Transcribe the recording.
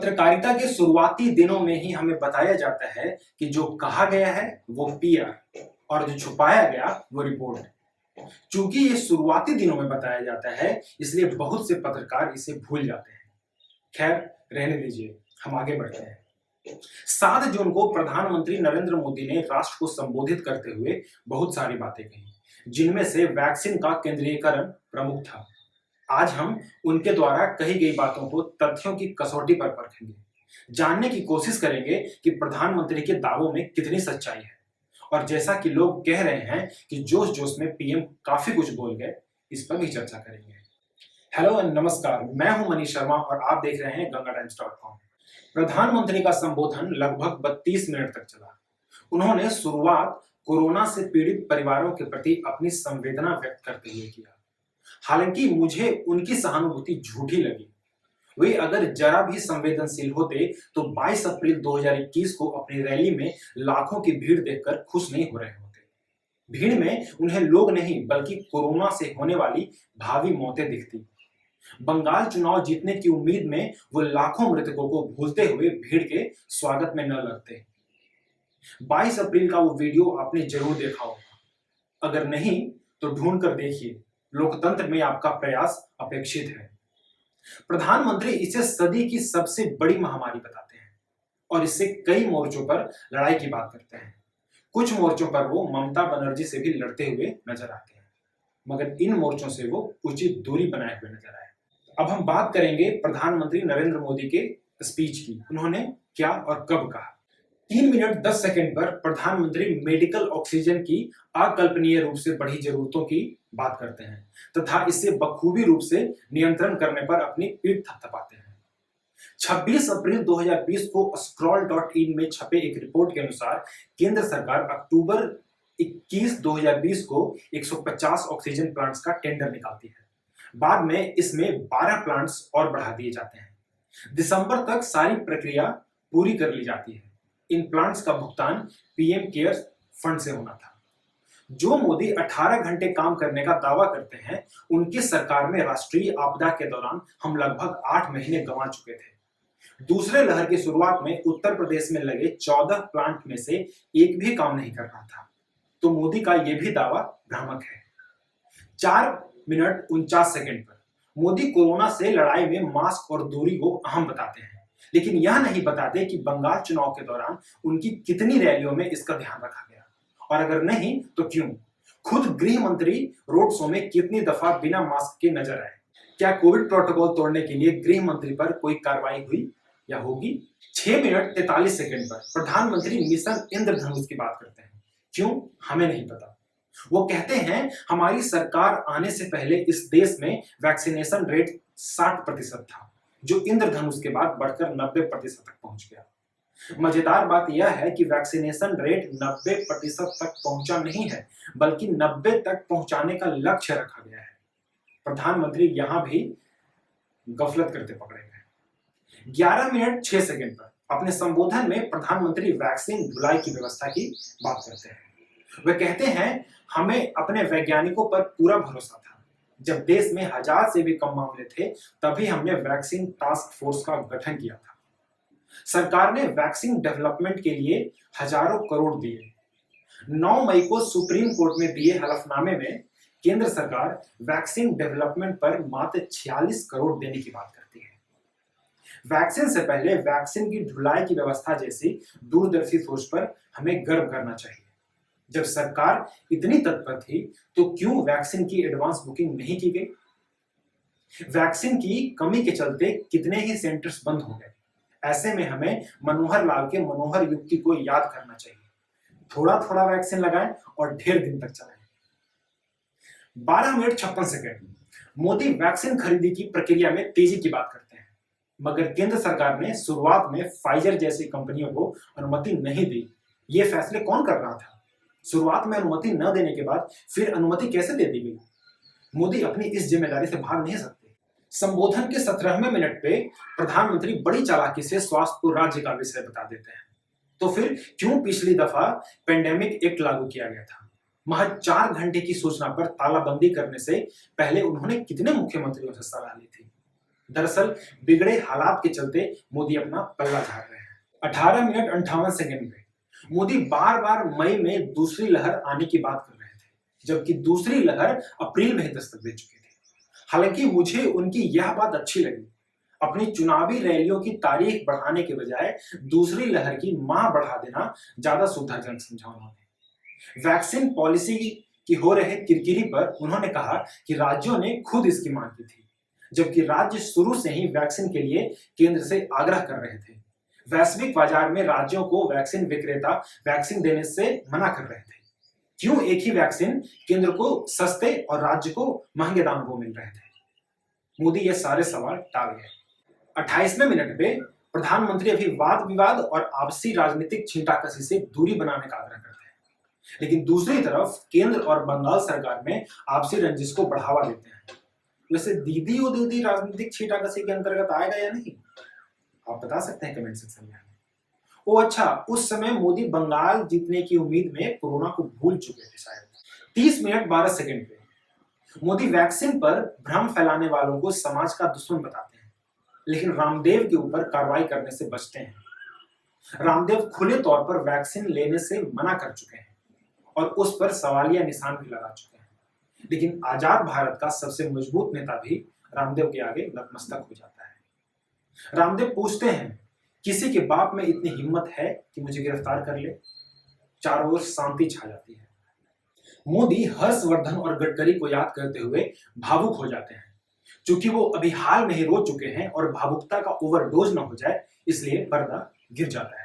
पत्रकारिता के शुरुआती दिनों में ही हमें बताया जाता है कि जो कहा गया है वो पीआर और जो छुपाया गया वो रिपोर्ट। चूंकि ये शुरुआती दिनों में बताया जाता है, इसलिए बहुत से पत्रकार इसे भूल जाते हैं। खैर, रहने दीजिए, हम आगे बढ़ते हैं। 7 जून को प्रधानमंत्री नरेंद्र मोदी ने राष्ट्र को संबोधित करते हुए बहुत सारी बातें कही, जिनमें से वैक्सीन का केंद्रीयकरण प्रमुख था। आज हम उनके द्वारा कही गई बातों को तथ्यों की कसौटी पर परखेंगे, जानने की कोशिश करेंगे कि प्रधानमंत्री के दावों में कितनी सच्चाई है। और जैसा कि लोग कह रहे हैं कि जोश जोश में पीएम काफी कुछ बोल गए, इस पर भी चर्चा करेंगे। हेलो एंड नमस्कार, मैं हूं मनीष शर्मा और आप देख रहे हैं gangatimes.com। प्रधानमंत्री का संबोधन लगभग 32 मिनट तक चला। उन्होंने शुरुआत कोरोना से पीड़ित परिवारों के प्रति अपनी संवेदना व्यक्त करते हुए किया। हालांकि मुझे उनकी सहानुभूति झूठी लगी। वे अगर जरा भी संवेदनशील होते तो 22 अप्रैल 2021 को अपनी रैली में लाखों की भीड़ देखकर खुश नहीं हो रहे होते। भीड़ में उन्हें लोग नहीं बल्कि कोरोना से होने वाली भावी मौतें दिखती। बंगाल चुनाव जीतने की उम्मीद में वो लाखों मृतकों को भूलते हुए भीड़ के स्वागत में न लगते। 22 अप्रैल का वो वीडियो आपने जरूर देखा होगा। अगर नहीं तो ढूंढ कर देखिए, लोकतंत्र में आपका प्रयास अपेक्षित है। प्रधानमंत्री इसे सदी की सबसे बड़ी महामारी बताते हैं और इससे कई मोर्चों पर लड़ाई की बात करते हैं। कुछ मोर्चों पर वो ममता बनर्जी से भी लड़ते हुए नजर आते हैं, मगर इन मोर्चों से वो उचित दूरी बनाए हुए नजर आए। अब हम बात करेंगे प्रधानमंत्री नरेंद्र मोदी के स्पीच की। उन्होंने क्या और कब कहा। 3 मिनट 10 सेकंड पर प्रधानमंत्री मेडिकल ऑक्सीजन की अकल्पनीय रूप से बढ़ी जरूरतों की बात करते हैं तथा इससे बखूबी रूप से नियंत्रण करने पर अपनी पीठ थपथपाते हैं। 26 अप्रैल 2020 को scroll.in में छपे एक रिपोर्ट के अनुसार केंद्र सरकार अक्टूबर 21, 2020 को 150 ऑक्सीजन प्लांट्स का टेंडर निकालती है। बाद में इसमें 12 प्लांट्स और बढ़ा दिए जाते हैं। दिसंबर तक सारी प्रक्रिया पूरी कर ली जाती है। इन प्लांट्स का भुगतान पीएम केयर्स फंड से होना था। जो मोदी 18 घंटे काम करने का दावा करते हैं, उनकी सरकार में राष्ट्रीय आपदा के दौरान हम लगभग 8 महीने गंवा चुके थे। दूसरे लहर की शुरुआत में उत्तर प्रदेश में लगे 14 प्लांट में से एक भी काम नहीं कर रहा था, तो मोदी का यह भी दावा भ्रामक है। 4 मिनट 49 सेकंड पर मोदी कोरोना से लड़ाई में मास्क और दूरी को अहम बताते हैं, लेकिन यह नहीं बताते कि बंगाल चुनाव के दौरान उनकी कितनी रैलियों में इसका ध्यान रखा गया, और अगर नहीं तो क्यों। खुद गृह मंत्री रोड शो में कितनी दफा बिना मास्क के नजर आए। क्या कोविड प्रोटोकॉल तोड़ने के लिए गृह मंत्री पर कोई कार्रवाई हुई या होगी। 6 मिनट 43 सेकंड पर प्रधानमंत्री मिशन इंद्रधनुष की बात करते हैं। क्यों, हमें नहीं पता। वो कहते हैं हमारी सरकार आने से पहले इस देश में वैक्सीनेशन रेट 60% था, जो इंद्रधनुष के बाद बढ़कर 90% तक पहुंच गया। मजेदार बात यह है कि वैक्सीनेशन रेट 90% तक पहुंचा नहीं है, बल्कि 90 तक पहुंचाने का लक्ष्य रखा गया है। प्रधानमंत्री यहां भी गफलत करते पकड़े गए। 11 मिनट 6 सेकंड पर अपने संबोधन में प्रधानमंत्री वैक्सीन ढुलाई की व्यवस्था की बात करते हैं। वे कहते हैं हमें अपने वैज्ञानिकों पर पूरा भरोसा था। जब देश में 1000 से भी कम मामले थे, तभी हमने वैक्सीन टास्क फोर्स का गठन किया था। सरकार ने वैक्सीन डेवलपमेंट के लिए हजारों करोड़ दिए। 9 मई को सुप्रीम कोर्ट में दिए हलफनामे में केंद्र सरकार वैक्सीन डेवलपमेंट पर मात्र 46 करोड़ देने की बात करती है। वैक्सीन से पहले वैक्सीन की ढुलाई की व्यवस्था जैसी दूरदर्शी सोच पर हमें गर्व करना चाहिए। जब सरकार इतनी तत्पर थी तो क्यों वैक्सीन की एडवांस बुकिंग नहीं की गई। वैक्सीन की कमी के चलते कितने ही सेंटर्स बंद हो गए। ऐसे में हमें मनोहर लाल के मनोहर युक्ति को याद करना चाहिए, थोड़ा थोड़ा वैक्सीन लगाएं और ढेर दिन तक चलाएं। 12 मिनट 56 सेकंड मोदी वैक्सीन खरीदी की प्रक्रिया में तेजी की बात करते हैं, मगर केंद्र सरकार ने शुरुआत में फाइजर जैसी कंपनियों को अनुमति नहीं दी। ये फैसले कौन कर रहा था। शुरुआत में अनुमति न देने के बाद फिर अनुमति कैसे दे दी गई। मोदी अपनी इस जिम्मेदारी से भाग नहीं सकते। संबोधन के 17वें मिनट पे प्रधानमंत्री बड़ी चालाकी से स्वास्थ्य को राज्य का विषय बता देते हैं। तो फिर क्यों पिछली दफा पेंडेमिक एक्ट लागू किया गया था। महज 4 घंटे की सूचना पर तालाबंदी करने से पहले उन्होंने कितने मुख्यमंत्रियों से सलाह ली थी। दरअसल बिगड़े हालात के चलते मोदी अपना पल्ला झाड़ रहे हैं। 18 मिनट 58 सेकंड पे मोदी बार बार मई में दूसरी लहर आने की बात कर रहे थे, जबकि दूसरी लहर अप्रैल में ही दस्तक दे चुकी थी। हालांकि मुझे उनकी यह बात अच्छी लगी, अपनी चुनावी रैलियों की तारीख बढ़ाने के बजाय दूसरी लहर की माह बढ़ा देना ज्यादा सुविधाजनक समझा उन्होंने। वैक्सीन पॉलिसी की हो रहे किरकिरी पर उन्होंने कहा कि राज्यों ने खुद इसकी मांग की थी, जबकि राज्य शुरू से ही वैक्सीन के लिए केंद्र से आग्रह कर रहे थे। वैश्विक बाजार में राज्यों को वैक्सीन विक्रेता वैक्सीन देने से मना कर रहे थे। क्यों एक ही वैक्सीन केंद्र को सस्ते और राज्य को महंगे दाम को मिल रहे थे? मोदी ये सारे सवाल टाल गए। 28वें मिनट पे प्रधानमंत्री अभी वाद विवाद और आपसी राजनीतिक छींटाकशी से दूरी बनाने का आग्रह करते हैं, लेकिन दूसरी तरफ केंद्र और बंगाल सरकार में आपसी रंजिश को बढ़ावा देते हैं। वैसे दीदी और दीदी राजनीतिक छींटाकशी के अंतर्गत आएगा या नहीं, आप बता सकते हैं कमेंट सेक्शन में। ओ अच्छा, उस समय मोदी बंगाल जीतने की उम्मीद में कोरोना को भूल चुके थे शायद। 30 मिनट 12 सेकंड पे मोदी वैक्सीन पर भ्रम फैलाने वालों को समाज का दुश्मन बताते हैं, लेकिन रामदेव के ऊपर कार्रवाई करने से बचते हैं। रामदेव खुले तौर पर वैक्सीन लेने से मना कर चुके हैं और उस पर सवालिया निशान भी लगा चुके हैं, लेकिन आजाद भारत का सबसे मजबूत नेता भी रामदेव के आगे नतमस्तक हो जाता है। रामदेव पूछते हैं, किसी के बाप में इतनी हिम्मत है कि मुझे गिरफ्तार कर ले? चारों ओर शांति छा जाती है। मोदी हर्षवर्धन और गडकरी को याद करते हुए भावुक हो जाते हैं। चूंकि वो अभी हाल में ही रो चुके हैं और भावुकता का ओवरडोज न हो जाए, इसलिए पर्दा गिर जाता है।